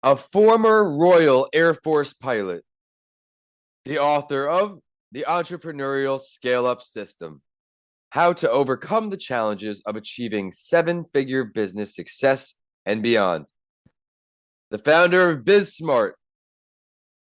a former Royal Air Force pilot, the author of The Entrepreneurial Scale-Up System, How to Overcome the Challenges of Achieving Seven-Figure Business Success and Beyond. The founder of BizSmart.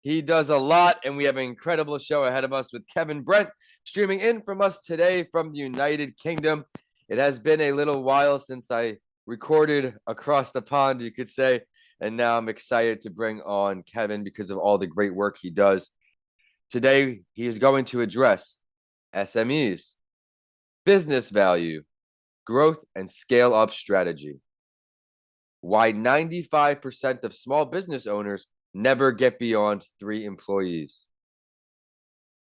He does a lot, and we have an incredible show ahead of us with Kevin Brent streaming in from us today from the United Kingdom. It has been a little while since I recorded across the pond, you could say, and now I'm excited to bring on Kevin because of all the great work he does. Today, he is going to address SMEs, business value, growth, and scale-up strategy. Why 95% of small business owners never get beyond 3 employees.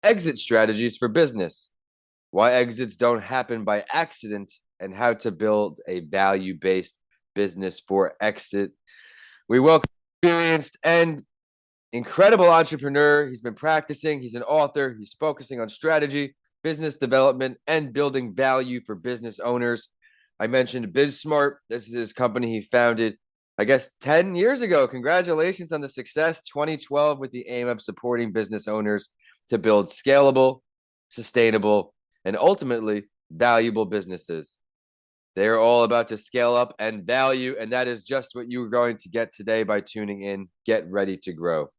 Exit strategies for business. Why exits don't happen by accident and how to build a value-based business for exit. We welcome experienced and incredible entrepreneur. He's been practicing. He's an author. He's focusing on strategy, business development, and building value for business owners. I mentioned BizSmart. This is his company he founded, I guess, 10 years ago. Congratulations on the success, 2012, with the aim of supporting business owners to build scalable, sustainable, and ultimately valuable businesses. They are all about to scale up and value, and that is just what you are going to get today by tuning in. Get ready to grow.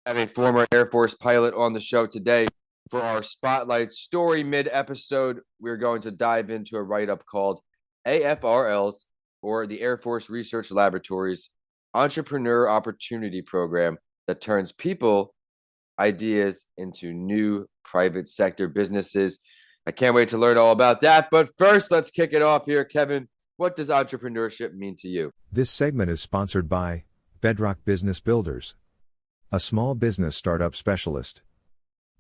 I have a former Air Force pilot on the show today. For our Spotlight story mid-episode, we're going to dive into a write-up called AFRL's, or the Air Force Research Laboratories Entrepreneur Opportunity Program that turns people, ideas into new private sector businesses. I can't wait to learn all about that. But first, let's kick it off here. Kevin, what does entrepreneurship mean to you? This segment is sponsored by Bedrock Business Builders, a small business startup specialist.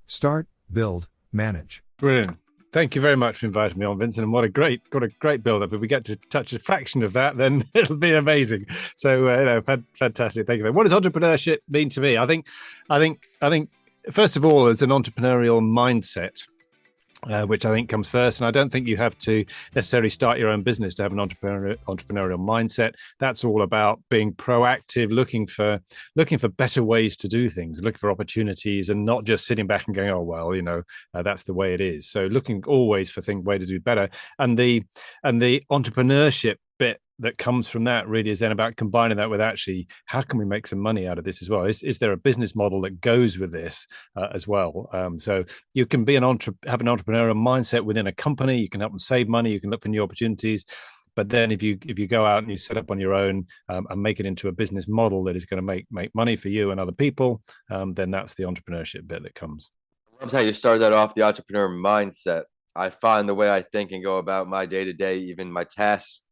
Start, build, manage. Brilliant. Thank you very much for inviting me on, Vincent. And what a great build-up. If we get to touch a fraction of that, then it'll be amazing. So, fantastic. Thank you. What does entrepreneurship mean to me? I think, first of all, it's an entrepreneurial mindset, which I think comes first. And I don't think you have to necessarily start your own business to have an entrepreneurial mindset. That's all about being proactive, looking for better ways to do things, looking for opportunities, and not just sitting back and going, oh, well, that's the way it is. So looking always for way to do better. And the entrepreneurship bit that comes from that really is then about combining that with actually how can we make some money out of this as well? Is there a business model that goes with this as well? So you can be have an entrepreneurial mindset within a company. You can help them save money. You can look for new opportunities. But then if you go out and you set up on your own and make it into a business model that is going to make money for you and other people, then that's the entrepreneurship bit that comes. I love how you started that off, the entrepreneur mindset. I find the way I think and go about my day-to-day, even my tasks,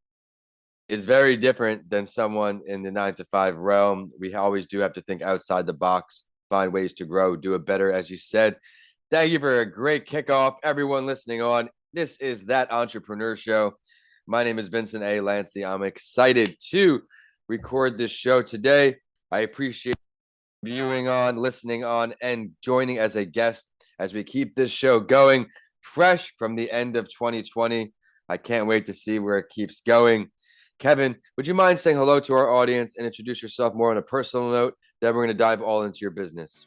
is very different than someone in the 9-to-5 realm. We always do have to think outside the box, find ways to grow, do it better, as you said. Thank you for a great kickoff, everyone listening on. This is That Entrepreneur Show. My name is Vincent A. Lancy. I'm excited to record this show today. I appreciate viewing on, listening on, and joining as a guest as we keep this show going fresh from the end of 2020. I can't wait to see where it keeps going. Kevin, would you mind saying hello to our audience and introduce yourself more on a personal note? Then we're going to dive all into your business.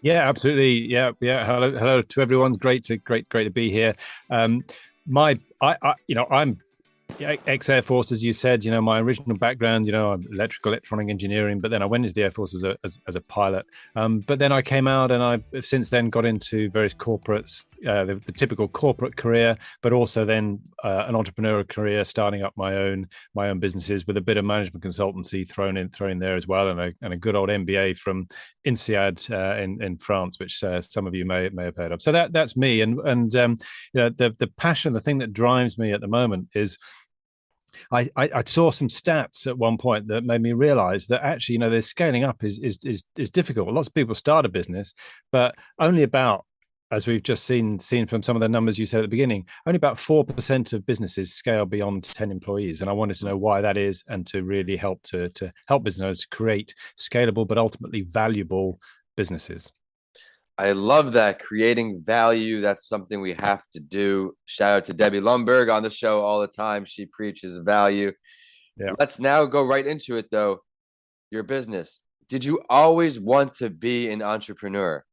Yeah, absolutely. Yeah. Hello to everyone. Great to be here. I'm ex-Air Force, as you said. My original background, I'm electronic engineering, but then I went into the Air Force as a pilot. But then I came out, and I've since then got into various corporates, the typical corporate career, but also then an entrepreneurial career, starting up my own businesses with a bit of management consultancy thrown in there as well, and a good old MBA from INSEAD in France, which some of you may have heard of. So that's me, and the passion, the thing that drives me at the moment is I saw some stats at one point that made me realize that actually, the scaling up is difficult. Lots of people start a business, but only about, as we've just seen from some of the numbers you said at the beginning, only about 4% of businesses scale beyond 10 employees. And I wanted to know why that is, and to really help to help business owners create scalable but ultimately valuable businesses. I love that. Creating value. That's something we have to do. Shout out to Debbie Lundberg on the show all the time. She preaches value. Yeah. Let's now go right into it, though. your business. Did you always want to be an entrepreneur?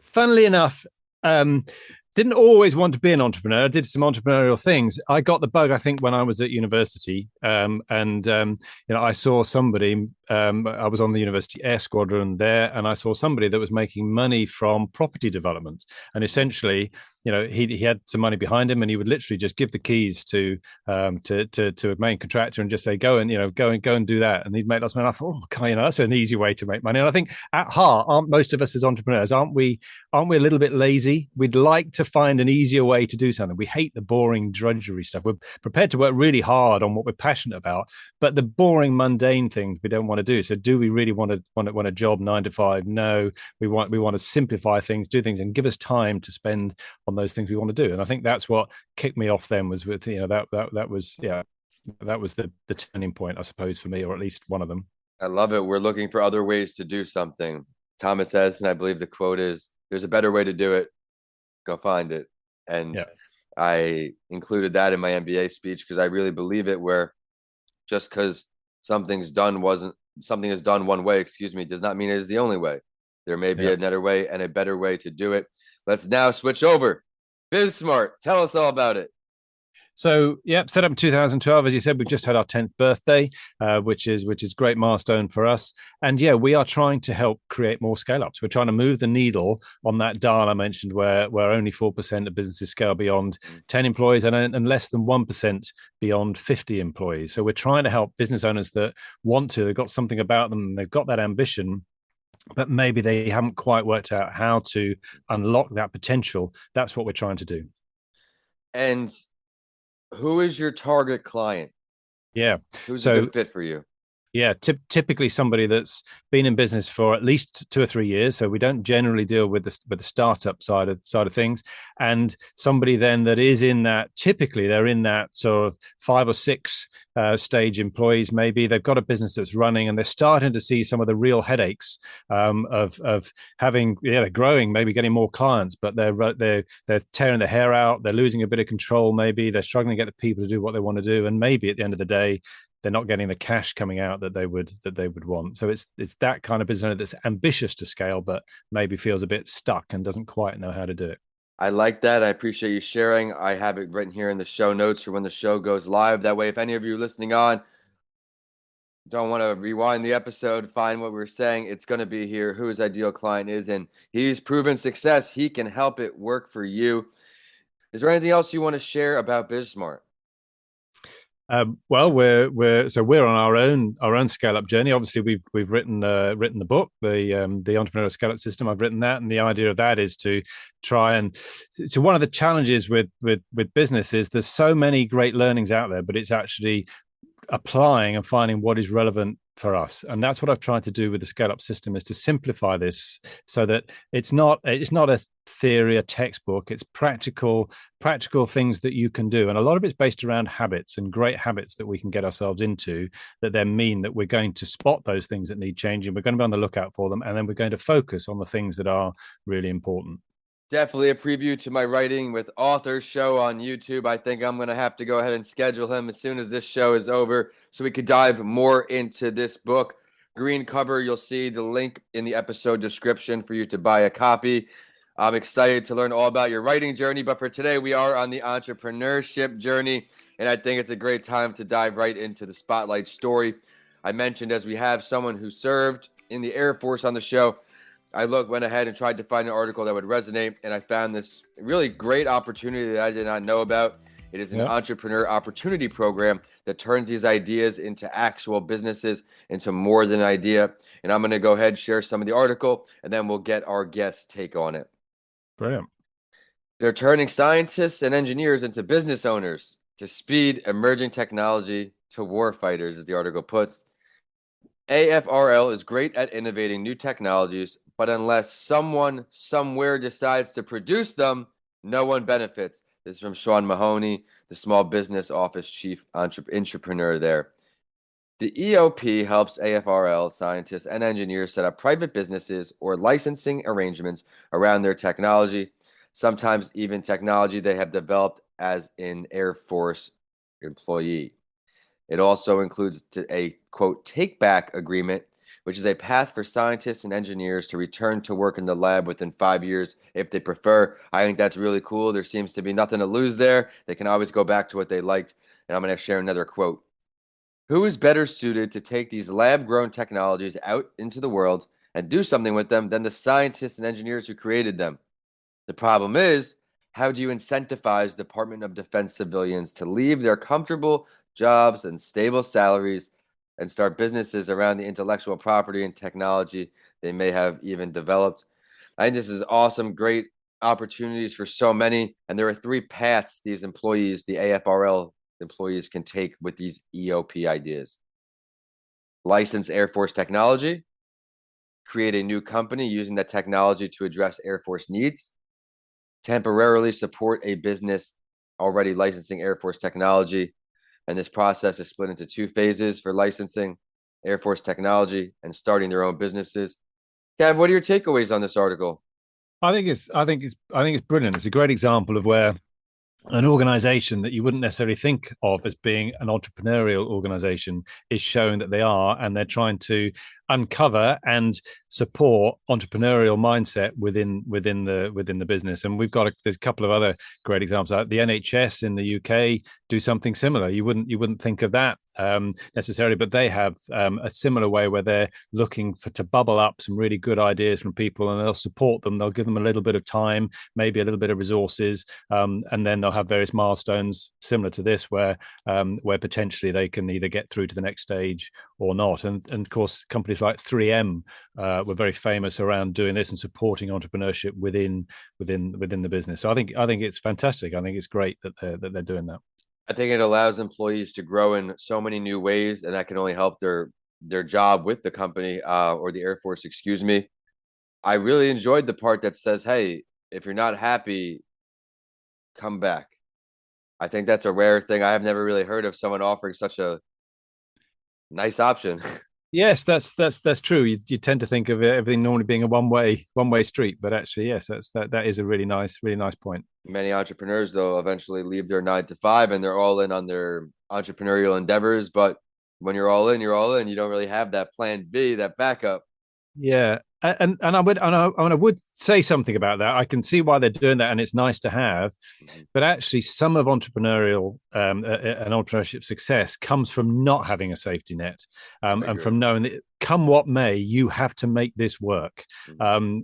Funnily enough, um, didn't always want to be an entrepreneur. I did some entrepreneurial things. I got the bug, I think, when I was at university, I saw somebody. I was on the university air squadron there, and I saw somebody that was making money from property development. And essentially, he had some money behind him, and he would literally just give the keys to a main contractor and just say, go and do that, and he'd make lots of money. I thought, okay, that's an easy way to make money. And I think at heart, aren't most of us as entrepreneurs, aren't we a little bit lazy? We'd like to find an easier way to do something. We hate the boring drudgery stuff. We're prepared to work really hard on what we're passionate about, but the boring, mundane things we don't want to do. So do we really want a job 9 to 5? No, we want to simplify things, do things, and give us time to spend on those things we want to do. And I think that's what kicked me off then, was with that was the turning point, I suppose, for me, or at least one of them. I love it. We're looking for other ways to do something. Thomas Edison, I believe the quote is, "There's a better way to do it. Go find it." And Yeah. I included that in my MBA speech because I really believe it, where just because something is done one way, does not mean it is the only way. There may be another way and a better way to do it. Let's now switch over. BizSmart, tell us all about it. So, set up in 2012. As you said, we've just had our 10th birthday, which is a great milestone for us. And we are trying to help create more scale-ups. We're trying to move the needle on that dial I mentioned, where only 4% of businesses scale beyond 10 employees and less than 1% beyond 50 employees. So we're trying to help business owners that they've got something about them, they've got that ambition, but maybe they haven't quite worked out how to unlock that potential. That's what we're trying to do. And who is your target client? Yeah. Who's a good fit for you? Yeah, typically somebody that's been in business for at least 2 or 3 years. So we don't generally deal with the startup side of things, and somebody then that is in that. Typically, they're in that sort of 5 or 6 stage employees. Maybe they've got a business that's running, and they're starting to see some of the real headaches of having. They're growing, maybe getting more clients, but they're tearing their hair out. They're losing a bit of control. Maybe they're struggling to get the people to do what they want to do, and maybe at the end of the day, they're not getting the cash coming out that they would want. So it's that kind of business owner that's ambitious to scale, but maybe feels a bit stuck and doesn't quite know how to do it. I like that. I appreciate you sharing. I have it written here in the show notes for when the show goes live. That way, if any of you listening on don't want to rewind the episode, find what we're saying, it's going to be here, who his ideal client is, and he's proven success. He can help it work for you. Is there anything else you want to share about BizSmart? Well, we're on our own scale up journey. Obviously, we've written the book, the entrepreneurial scale up system. I've written that, and the idea of that is to try and. So one of the challenges with business is there's so many great learnings out there, but it's actually applying and finding what is relevant for us. And that's what I've tried to do with the scale up system, is to simplify this so that it's not a theory, a textbook. It's practical things that you can do. And a lot of it's based around habits, and great habits that we can get ourselves into that then mean that we're going to spot those things that need changing. We're going to be on the lookout for them. And then we're going to focus on the things that are really important. Definitely a preview to my Writing with Authors show on YouTube. I think I'm going to have to go ahead and schedule him as soon as this show is over so we could dive more into this book. Green cover, you'll see the link in the episode description for you to buy a copy. I'm excited to learn all about your writing journey, but for today, we are on the entrepreneurship journey, and I think it's a great time to dive right into the spotlight story. I mentioned, as we have someone who served in the Air Force on the show, I went ahead and tried to find an article that would resonate, and I found this really great opportunity that I did not know about. It is an entrepreneur opportunity program that turns these ideas into actual businesses, into more than an idea. And I'm going to go ahead and share some of the article, and then we'll get our guest's take on it. Brilliant. They're turning scientists and engineers into business owners to speed emerging technology to war fighters, as the article puts. AFRL is great at innovating new technologies, but unless someone somewhere decides to produce them, no one benefits. This is from Sean Mahoney, the Small Business Office Chief Entrepreneur there. The EOP helps AFRL scientists and engineers set up private businesses or licensing arrangements around their technology, sometimes even technology they have developed as an Air Force employee. It also includes a, quote, take-back agreement, which is a path for scientists and engineers to return to work in the lab within 5 years if they prefer. I think that's really cool. There seems to be nothing to lose there. They can always go back to what they liked. And I'm going to share another quote. Who is better suited to take these lab-grown technologies out into the world and do something with them than the scientists and engineers who created them? The problem is, how do you incentivize Department of Defense civilians to leave their comfortable jobs and stable salaries and start businesses around the intellectual property and technology they may have even developed? I think this is awesome, great opportunities for so many. And there are 3 paths these employees, the AFRL employees, can take with these EOP ideas. License Air Force technology, create a new company using that technology to address Air Force needs, temporarily support a business already licensing Air Force technology. And this process is split into 2 phases for licensing Air Force technology and starting their own businesses. Kev, what are your takeaways on this article? I think it's brilliant. It's a great example of where an organization that you wouldn't necessarily think of as being an entrepreneurial organization is showing that they are, and they're trying to uncover and support entrepreneurial mindset within the business. And there's a couple of other great examples. The NHS in the UK do something similar. You wouldn't think of that necessarily, but they have a similar way where they're looking to bubble up some really good ideas from people, and they'll support them. They'll give them a little bit of time, maybe a little bit of resources, and then they'll have various milestones similar to this where potentially they can either get through to the next stage or not. And of course, companies like 3M were very famous around doing this and supporting entrepreneurship within the business. So I think it's fantastic. I think it's great that they're doing that. I think it allows employees to grow in so many new ways, and that can only help their job with the company or the Air Force, excuse me. I really enjoyed the part that says, hey, if you're not happy, come back. I think that's a rare thing. I have never really heard of someone offering such a nice option. Yes, that's true. You tend to think of everything normally being a one way street, but actually, yes, that is a really nice point. Many entrepreneurs, though, eventually leave their 9 to 5 and they're all in on their entrepreneurial endeavors. But when you're all in, you're all in. You don't really have that plan B, that backup. Yeah, and I would say something about that. I can see why they're doing that, and it's nice to have. But actually, some of entrepreneurial and entrepreneurship success comes from not having a safety net, and from knowing that come what may, you have to make this work, and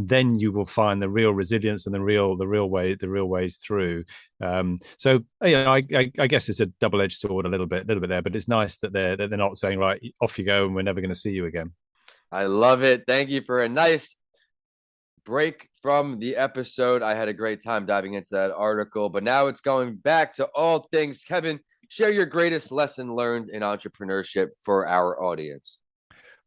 then you will find the real resilience and the real ways through. So I guess it's a double-edged sword a little bit there, but it's nice that they're not saying, right, off you go and we're never going to see you again. I love it. Thank you for a nice break from the episode. I had a great time diving into that article, but now it's going back to all things. Kevin, share your greatest lesson learned in entrepreneurship for our audience.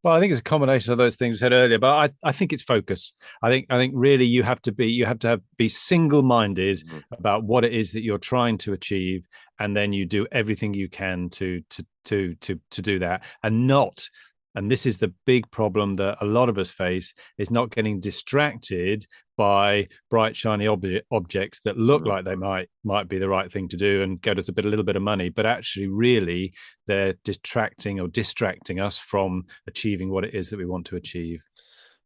Well, I think it's a combination of those things we said earlier, but I think it's focus. I think really you have to be single-minded about what it is that you're trying to achieve, and then you do everything you can to do that, and not. And this is the big problem that a lot of us face, is not getting distracted by bright, shiny objects that look like they might be the right thing to do and get us a little bit of money, but actually really they're distracting us from achieving what it is that we want to achieve.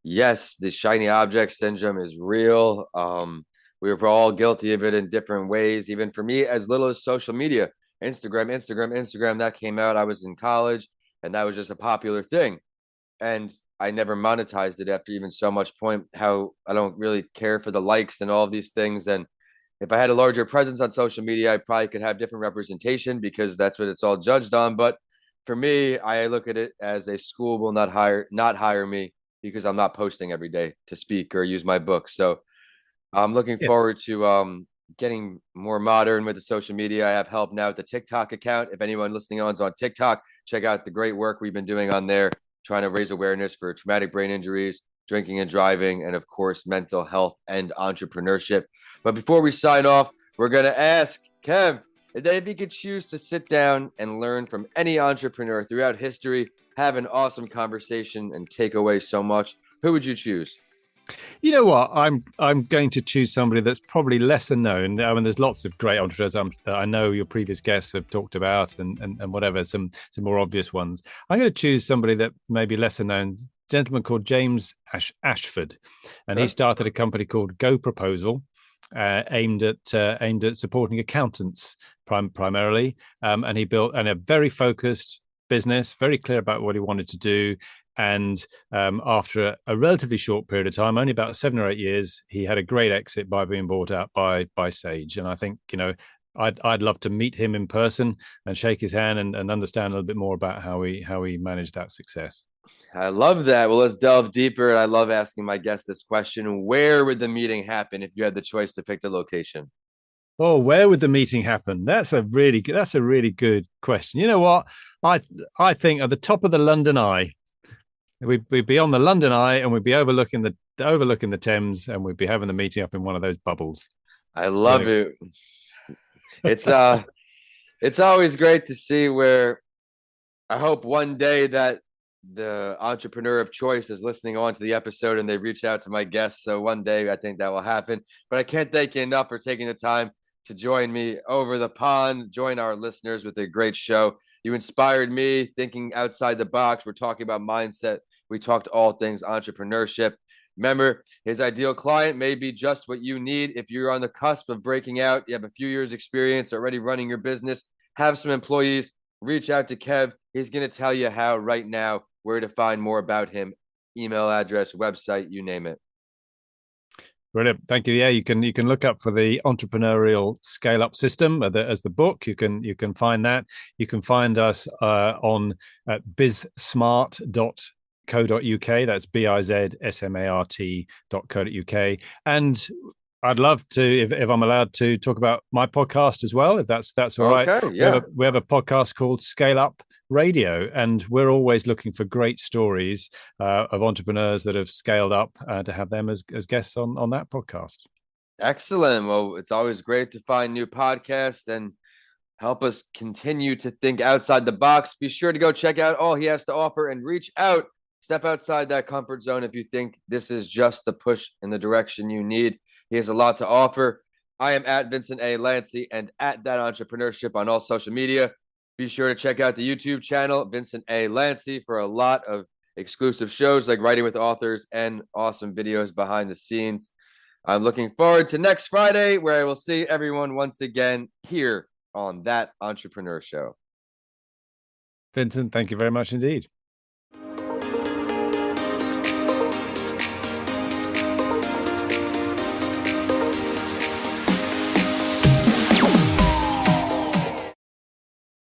Yes, the shiny object syndrome is real. We were all guilty of it in different ways. Even for me, as little as social media, Instagram, that came out. I was in college, and that was just a popular thing. And I never monetized it after even so much point, how I don't really care for the likes and all of these things. And if I had a larger presence on social media, I probably could have different representation because that's what it's all judged on. But for me, I look at it as a school will not hire me because I'm not posting every day to speak or use my book. So I'm looking forward to getting more modern with the social media. I have help now with the TikTok account. If anyone listening on is on TikTok, check out the great work we've been doing on there, trying to raise awareness for traumatic brain injuries, drinking and driving, and of course, mental health and entrepreneurship. But before we sign off, we're going to ask Kev if he could choose to sit down and learn from any entrepreneur throughout history, have an awesome conversation and take away so much, who would you choose? You know what? I'm going to choose somebody that's probably lesser known. I mean, there's lots of great entrepreneurs I know your previous guests have talked about, and whatever, some more obvious ones. I'm going to choose somebody that may be lesser known. A gentleman called James Ashford, and he Sure. started a company called Go Proposal, aimed at supporting accountants primarily, and he built a very focused business, very clear about what he wanted to do. And after a relatively short period of time, only about 7 or 8 years, he had a great exit by being bought out by Sage. And I think, I'd love to meet him in person and shake his hand and understand a little bit more about how he managed that success. I love that. Well, let's delve deeper. And I love asking my guests this question. Where would the meeting happen if you had the choice to pick the location? Oh, where would the meeting happen? That's a really good question. You know what? I think at the top of the London Eye. We'd be on the London Eye, and we'd be overlooking the Thames, and we'd be having the meeting up in one of those bubbles. I love it. It's always great to see where I hope one day that the entrepreneur of choice is listening on to the episode and they reach out to my guests. So one day I think that will happen. But I can't thank you enough for taking the time to join me over the pond, join our listeners with a great show. You inspired me thinking outside the box. We're talking about mindset. We talked all things entrepreneurship. Remember, his ideal client may be just what you need. If you're on the cusp of breaking out, you have a few years experience already running your business, have some employees, reach out to Kev. He's going to tell you how right now, where to find more about him, email address, website, you name it. Brilliant, thank you. Yeah, you can look up for the entrepreneurial scale up system as the book. You can find that. You can find us on at BizSmart.co.uk. That's BIZSMART.co.uk. And I'd love to, if I'm allowed to, talk about my podcast as well, if that's all right. Okay, yeah. We have a podcast called Scale Up Radio, and we're always looking for great stories of entrepreneurs that have scaled up to have them as guests on that podcast. Excellent. Well, it's always great to find new podcasts and help us continue to think outside the box. Be sure to go check out all he has to offer and reach out. Step outside that comfort zone if you think this is just the push in the direction you need. He has a lot to offer. I am at Vincent A. Lancy and at That Entrepreneurship on all social media. Be sure to check out the YouTube channel, Vincent A. Lancy, for a lot of exclusive shows like Writing with Authors and awesome videos behind the scenes. I'm looking forward to next Friday, where I will see everyone once again here on That Entrepreneur Show. Vincent, thank you very much indeed.